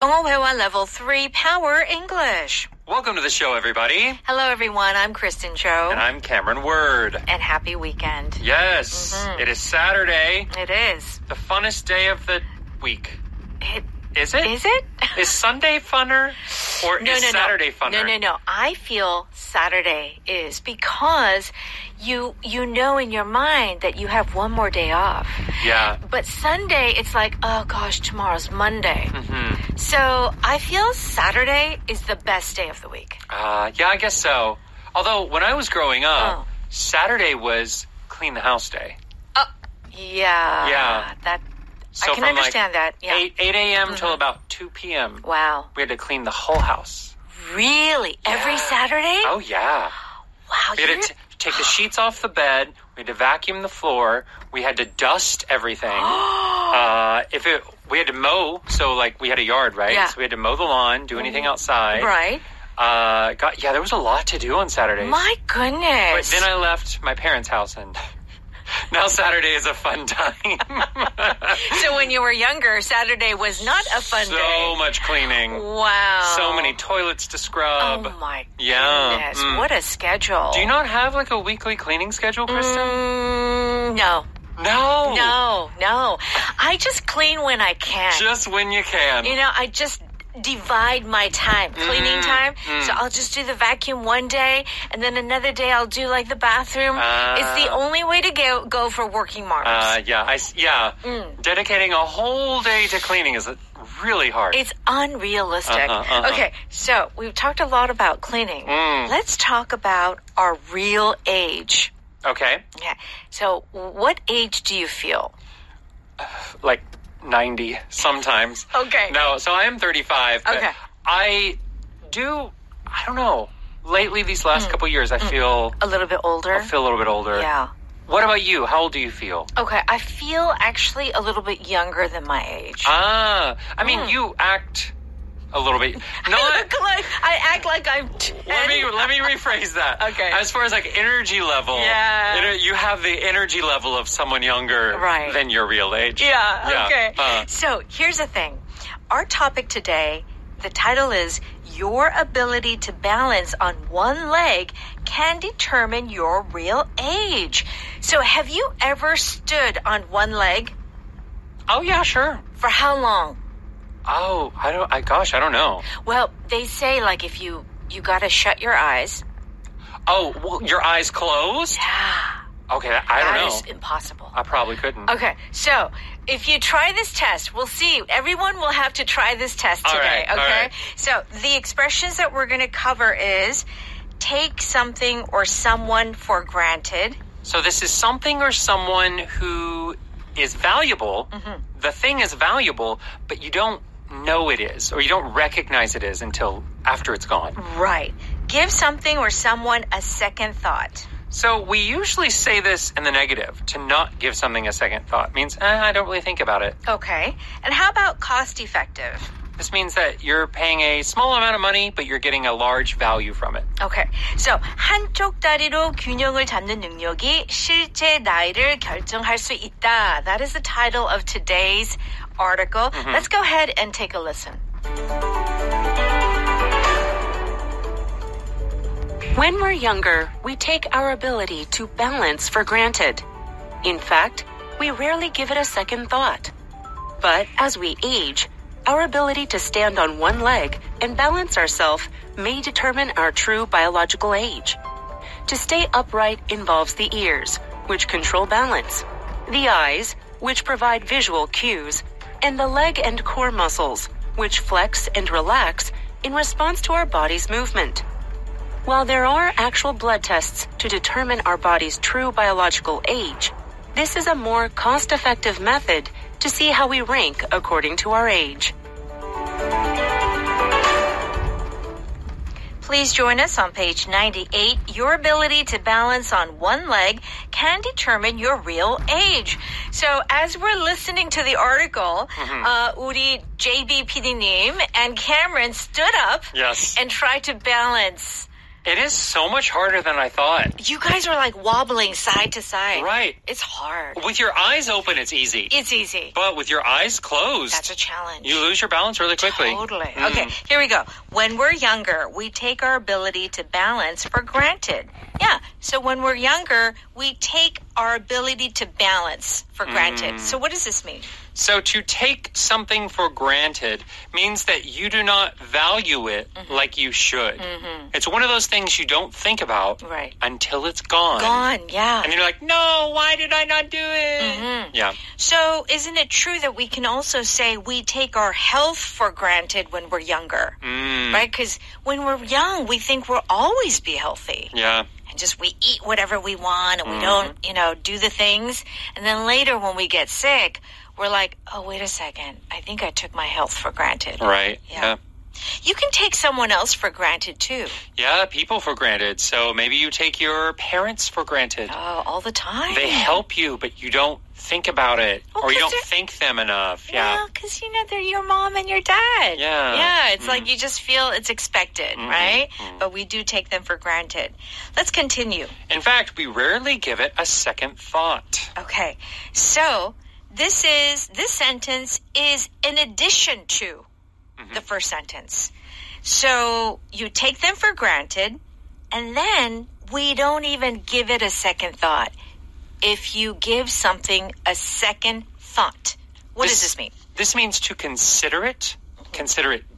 영어 회화 Level 3 Power English. Welcome to the show, everybody. Hello, everyone. I'm Kristen Cho. And I'm Cameron Word. And happy weekend. Yes, It is Saturday. It is. The funnest day of the week. Is it? Is it? Is Sunday funner? Or is Saturday funner? No. I feel Saturday is because you know in your mind that you have one more day off. Yeah. But Sunday, it's like, oh gosh, tomorrow's Monday. Mm-hmm. So I feel Saturday is the best day of the week. Yeah, I guess so. Although when I was growing up, Saturday was clean the house day. Yeah. Yeah. I can understand that. Yeah. 8 a.m. till about 2 p.m. Wow. We had to clean the whole house. Really? Yeah. Every Saturday? Oh, yeah. Wow. We had to take the sheets off the bed. We had to vacuum the floor. We had to dust everything. We had to mow. So, we had a yard, right? Yeah. So we had to mow the lawn, do anything outside. Right. There was a lot to do on Saturdays. My goodness. But then I left my parents' house and... Now Saturday is a fun time. So when you were younger, Saturday was not a fun day. So much cleaning. Wow. So many toilets to scrub. Oh my goodness. Yeah. What a schedule. Do you not have a weekly cleaning schedule, Kristen? No. No. I just clean when I can. Just when you can. I just divide my time, cleaning time. So I'll just do the vacuum one day, and then another day I'll do the bathroom. It's the only way to go for working moms. Dedicating a whole day to cleaning is really hard. It's unrealistic. Okay, so we've talked a lot about cleaning. Let's talk about our real age. Okay. Yeah. So what age do you feel? 90 sometimes. Okay. No, so I am 35. But okay. I don't know. Lately, these last couple years, I feel... A little bit older? I feel a little bit older. Yeah. What about you? How old do you feel? Okay, I feel actually a little bit younger than my age. You act a little bit... I act like I'm 10. Let me rephrase that. Okay. As far as energy level, you have the energy level of someone younger than your real age. Yeah. Okay. So here's the thing. Our topic today, the title is Your Ability to Balance on One Leg Can Determine Your Real Age. So have you ever stood on one leg? Oh, yeah, sure. For how long? Oh, I don't know. Well, they say if you gotta shut your eyes. Oh, well, your eyes closed? Yeah. Okay, I don't know. That is impossible. I probably couldn't. Okay, so if you try this test, we'll see. Everyone will have to try this test today, all right. So the expressions that we're going to cover is take something or someone for granted. So this is something or someone who is valuable. The thing is valuable, but you don't know it is, or you don't recognize it is until after it's gone. Right. Give something or someone a second thought. So we usually say this in the negative. To not give something a second thought means, I don't really think about it. Okay. And how about cost effective? This means that you're paying a small amount of money, but you're getting a large value from it. Okay. So 한쪽 다리로 균형을 잡는 능력이 실제 나이를 결정할 수 있다. That is the title of today's article. Let's go ahead and take a listen. When we're younger, we take our ability to balance for granted. In fact, we rarely give it a second thought. But as we age, our ability to stand on one leg and balance ourselves may determine our true biological age. To stay upright involves the ears, which control balance, the eyes, which provide visual cues, and the leg and core muscles, which flex and relax in response to our body's movement. While there are actual blood tests to determine our body's true biological age, this is a more cost-effective method to see how we rank according to our age. Please join us on page 98. Your ability to balance on one leg can determine your real age. So as we're listening to the article, 우리 JB PD님 and Cameron stood up and tried to balance It is so much harder than I thought. You guys are like wobbling side to side. Right. It's hard. With your eyes open, it's easy. It's easy. But with your eyes closed, That's a challenge. you lose your balance really quickly. Totally. Okay, here we go. When we're younger, we take our ability to balance for granted. Yeah, so when we're younger, we take our ability to balance for granted. So what does this mean? So to take something for granted means that you do not value it like you should. It's one of those things you don't think about Right. until it's gone. Gone, yeah. And you're like, no, why did I not do it? Yeah. So isn't it true that we can also say we take our health for granted when we're younger? Right? Because when we're young, we think we'll always be healthy. Yeah. And just we eat whatever we want and we don't, do the things. And then later when we get sick, we're like, oh, wait a second. I think I took my health for granted. Right. Yeah. You can take someone else for granted, too. Yeah, people for granted. So maybe you take your parents for granted. Oh, all the time. They help you, but you don't think about it. Well, or you 'cause don't thank them enough. Yeah. Well, because, they're your mom and your dad. Yeah. Yeah, it's like you just feel it's expected, right? But we do take them for granted. Let's continue. In fact, we rarely give it a second thought. Okay, so this sentence is in addition to the first sentence. So you take them for granted, and then we don't even give it a second thought. If you give something a second thought, what does this mean? This means to consider it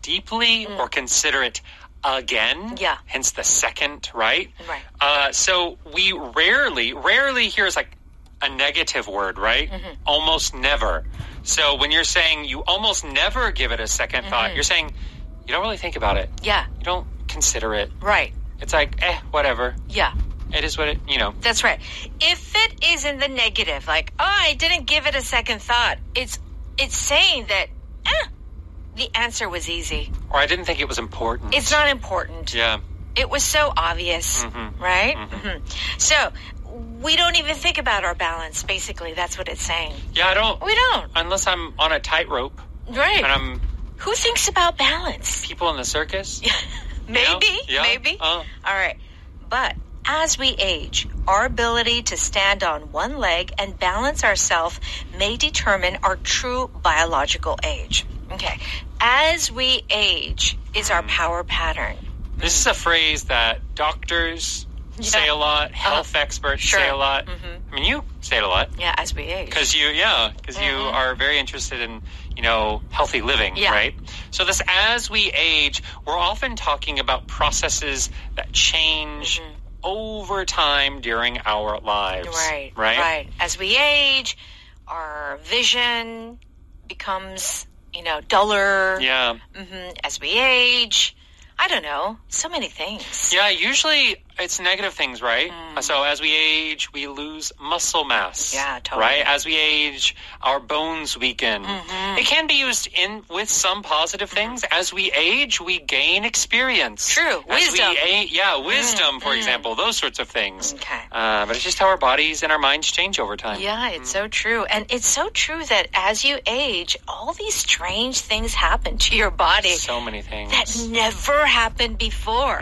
deeply, or consider it again. Yeah. Hence the second, right? Right. So we rarely here is like a negative word, right? Almost never. So when you're saying you almost never give it a second thought, you're saying you don't really think about it. Yeah. You don't consider it. Right. It's like, whatever. Yeah. It is what it, That's right. If it is in the negative, like, oh, I didn't give it a second thought, it's saying that, the answer was easy. Or I didn't think it was important. It's not important. Yeah. It was so obvious, right? So we don't even think about our balance, basically. That's what it's saying. Yeah, I don't. We don't. Unless I'm on a tightrope. Right. And Who thinks about balance? people in the circus. Maybe. Yeah. Maybe. Oh. All right. But as we age, our ability to stand on one leg and balance ourselves may determine our true biological age. Okay. As we age is our power pattern. This is a phrase that doctors say a lot, health experts say a lot. I mean, you say it a lot. Yeah, as we age. Because you are very interested in, healthy living, right? So this, as we age, we're often talking about processes that change over time during our lives. Right. As we age, our vision becomes, duller. Yeah. As we age, I don't know, so many things. Yeah, usually it's negative things, right? So as we age, we lose muscle mass. Yeah, totally. Right? As we age, our bones weaken. It can be used with some positive things. As we age, we gain experience. True. Wisdom. Wisdom, for example, those sorts of things. Okay. But it's just how our bodies and our minds change over time. Yeah, it's so true. And it's so true that as you age, all these strange things happen to your body. So many things. That never happened before.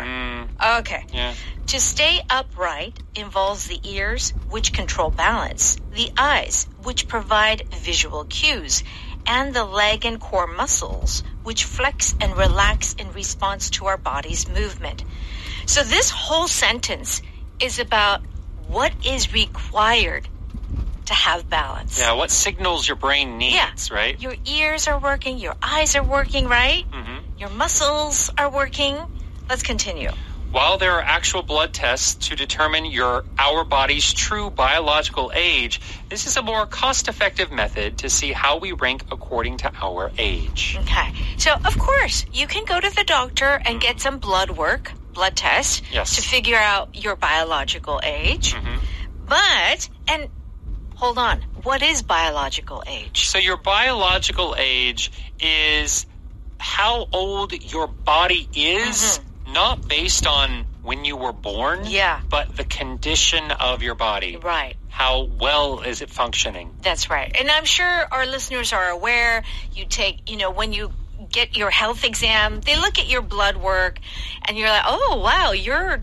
Okay. Yeah. To stay upright involves the ears, which control balance, the eyes, which provide visual cues, and the leg and core muscles, which flex and relax in response to our body's movement. So this whole sentence is about what is required to have balance. Yeah, what signals your brain needs, right? Your ears are working, your eyes are working, right? Your muscles are working. Let's continue. While there are actual blood tests to determine our body's true biological age, this is a more cost-effective method to see how we rank according to our age. Okay. So, of course, you can go to the doctor and get some blood tests to figure out your biological age. And hold on, what is biological age? So your biological age is how old your body is, not based on when you were born, but the condition of your body. Right. How well is it functioning? That's right. And I'm sure our listeners are aware, you take, when you get your health exam, they look at your blood work and you're like, oh, wow, you're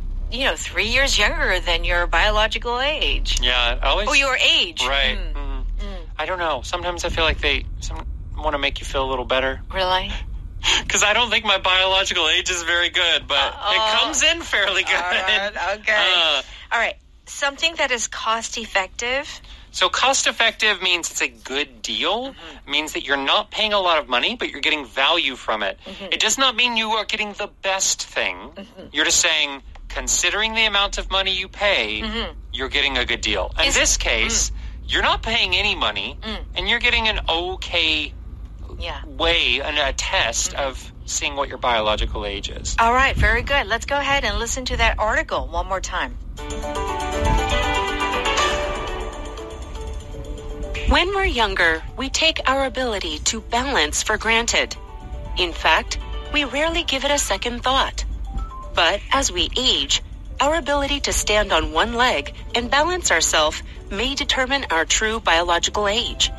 3 years younger than your biological age. Yeah. Your age. Right. I don't know. Sometimes I feel like they want to make you feel a little better. Really? Because I don't think my biological age is very good, but it comes in fairly good. All right, okay. All right. Something that is cost-effective. So cost-effective means it's a good deal. Means that you're not paying a lot of money, but you're getting value from it. It does not mean you are getting the best thing. You're just saying, considering the amount of money you pay, you're getting a good deal. In this case, you're not paying any money, and you're getting an okay way and a test of seeing what your biological age is. All right, very good. Let's go ahead and listen to that article one more time. When we're younger, we take our ability to balance for granted. In fact, we rarely give it a second thought. But as we age, our ability to stand on one leg and balance ourselves may determine our true biological age.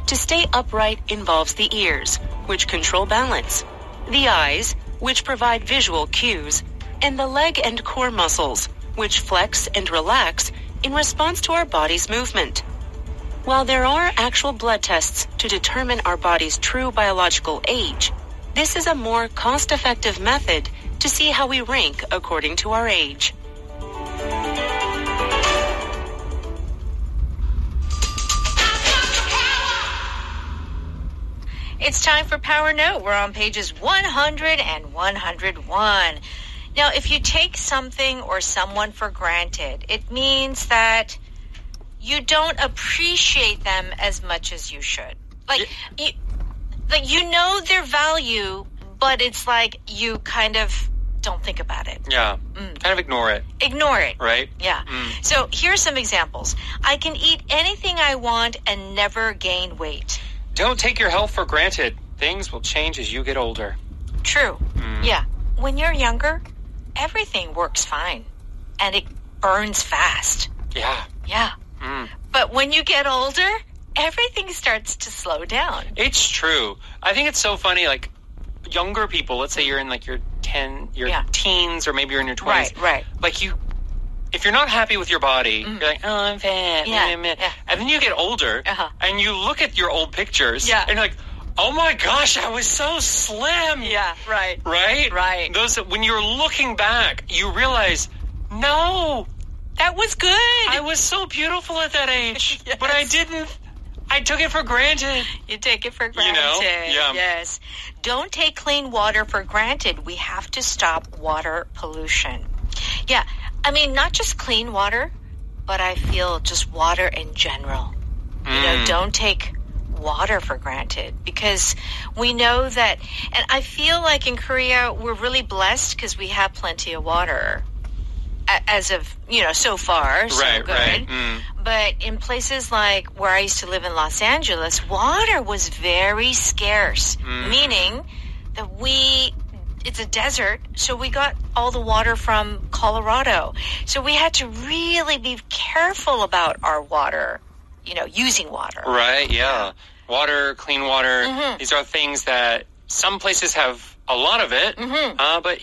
To stay upright involves the ears, which control balance, the eyes, which provide visual cues, and the leg and core muscles, which flex and relax in response to our body's movement. While there are actual blood tests to determine our body's true biological age, this is a more cost-effective method to see how we rank according to our age. It's time for Power Note. We're on pages 100 and 101. Now, if you take something or someone for granted, it means that you don't appreciate them as much as you should. You know their value, but it's like you kind of don't think about it. Yeah. Kind of ignore it. Ignore it. Right? Yeah. So here's some examples. I can eat anything I want and never gain weight. Don't take your health for granted. Things will change as you get older. True. Yeah. When you're younger, everything works fine. And it burns fast. Yeah. Yeah. But when you get older, everything starts to slow down. It's true. I think it's so funny, like, younger people, let's say you're in, like, your teens, or maybe you're in your 20s. Right. Like, if you're not happy with your body, you're like, oh, I'm fat. Yeah. And then you get older, and you look at your old pictures, and you're like, oh my gosh, I was so slim. Yeah, right. Right? Right. When you're looking back, you realize, no, that was good. I was so beautiful at that age, but I didn't. I took it for granted. You take it for granted. You know? Yeah. Yes. Don't take clean water for granted. We have to stop water pollution. Yeah. I mean, not just clean water, but I feel just water in general. Don't take water for granted, because we know that, and I feel like in Korea, we're really blessed because we have plenty of water. As of, so far, so right, good. Right. But in places like where I used to live in Los Angeles, water was very scarce, meaning that it's a desert, so we got all the water from Colorado. So we had to really be careful about our water, using water. Right, yeah. Water, clean water, these are things that some places have a lot of it, but,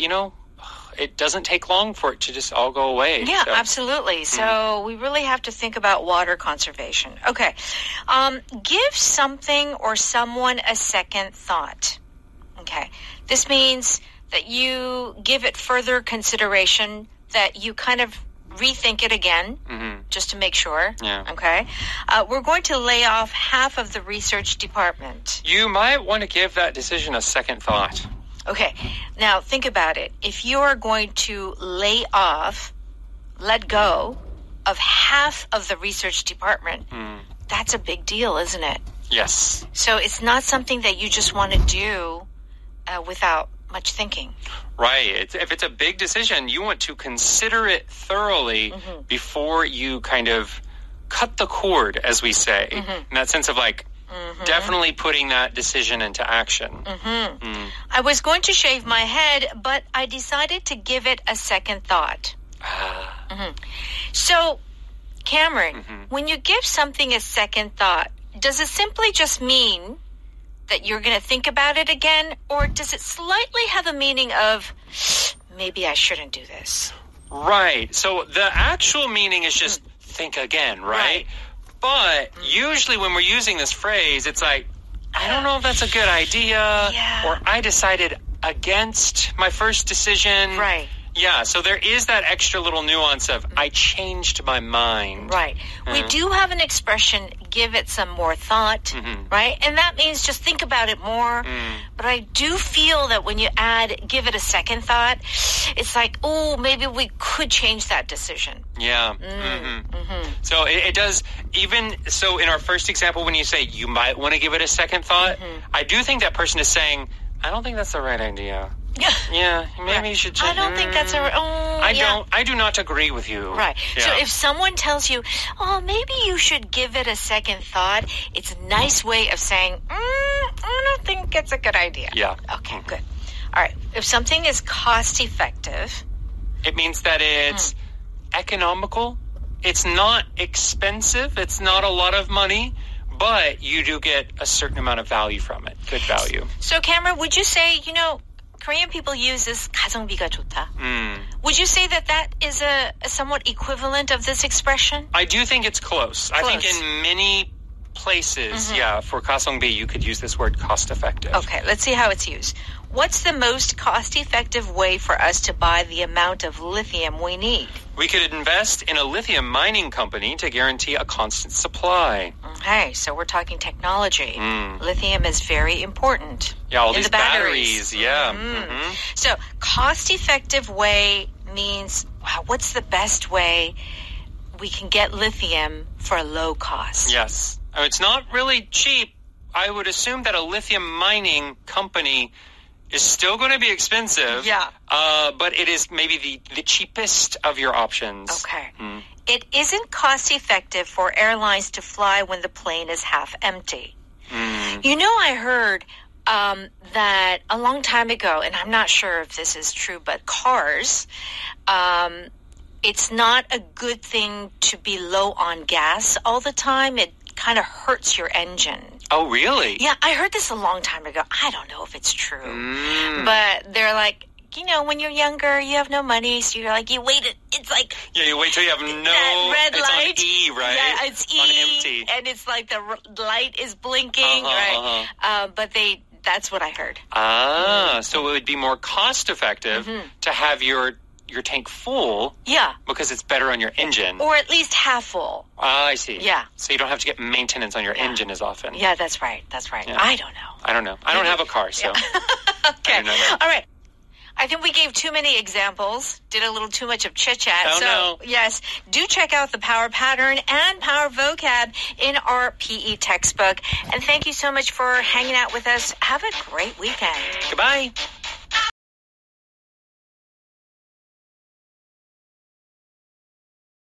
it doesn't take long for it to just all go away. Yeah, so. Absolutely. So we really have to think about water conservation. Okay. Give something or someone a second thought. Okay. This means that you give it further consideration, that you kind of rethink it again, just to make sure. Yeah. Okay. We're going to lay off half of the research department. You might want to give that decision a second thought. Okay, now think about it. If you are going to let go of half of the research department, that's a big deal, isn't it? Yes. So it's not something that you just want to do without much thinking. Right. If it's a big decision, you want to consider it thoroughly before you kind of cut the cord, as we say, in that sense of like, definitely putting that decision into action. I was going to shave my head, but I decided to give it a second thought. So, Cameron, when you give something a second thought, does it simply just mean that you're going to think about it again, or does it slightly have a meaning of, maybe I shouldn't do this? Right. So the actual meaning is just think again, right? But usually when we're using this phrase, it's like, I don't know if that's a good idea, or I decided against my first decision. Right. Yeah, so there is that extra little nuance of I changed my mind. Right. We do have an expression, give it some more thought, right? And that means just think about it more. But I do feel that when you add give it a second thought, it's like, oh, maybe we could change that decision. Yeah. So it does, even so in our first example, when you say you might want to give it a second thought, I do think that person is saying, I don't think that's the right idea. Yeah, maybe you should change. I don't think that's I do not agree with you. Right. Yeah. So if someone tells you, oh, maybe you should give it a second thought, it's a nice way of saying, I don't think it's a good idea. Yeah. Okay, good. All right. If something is cost effective, it means that it's economical. It's not expensive. It's not a lot of money. But you do get a certain amount of value from it. Good value. So, Cameron, would you say, Korean people use this 가성비가 좋다. Would you say that is a somewhat equivalent of this expression? I do think it's close. I think in many places, for 가성비, you could use this word cost-effective. Okay, let's see how it's used. What's the most cost-effective way for us to buy the amount of lithium we need? We could invest in a lithium mining company to guarantee a constant supply. Okay, so we're talking technology. Lithium is very important. Yeah, all in these the batteries. So cost-effective way means, wow, what's the best way we can get lithium for a low cost? Yes. It's not really cheap. I would assume that a lithium mining company is still going to be expensive. Yeah. But it is maybe the cheapest of your options. Okay. It isn't cost effective for airlines to fly when the plane is half empty. I heard that a long time ago, and I'm not sure if this is true, but cars, it's not a good thing to be low on gas all the time. It kind of hurts your engine. Oh, really? Yeah, I heard this a long time ago. I don't know if it's true. But they're like, when you're younger, you have no money, so you're like, you wait. It's like... Yeah, you wait till you have that red light. It's on E, right? Yeah, it's E. On empty. And it's like the light is blinking, right? But that's what I heard. So it would be more cost-effective to have your tank full. Yeah. Because it's better on your engine. Or at least half full. I see. Yeah. So you don't have to get maintenance on your engine as often. Yeah, that's right. Yeah. I don't know. I don't have a car, so. Okay. All right. I think we gave too many examples, did a little too much of chit-chat. No. Yes, do check out the Power Pattern and Power Vocab in our PE textbook. And thank you so much for hanging out with us. Have a great weekend. Goodbye.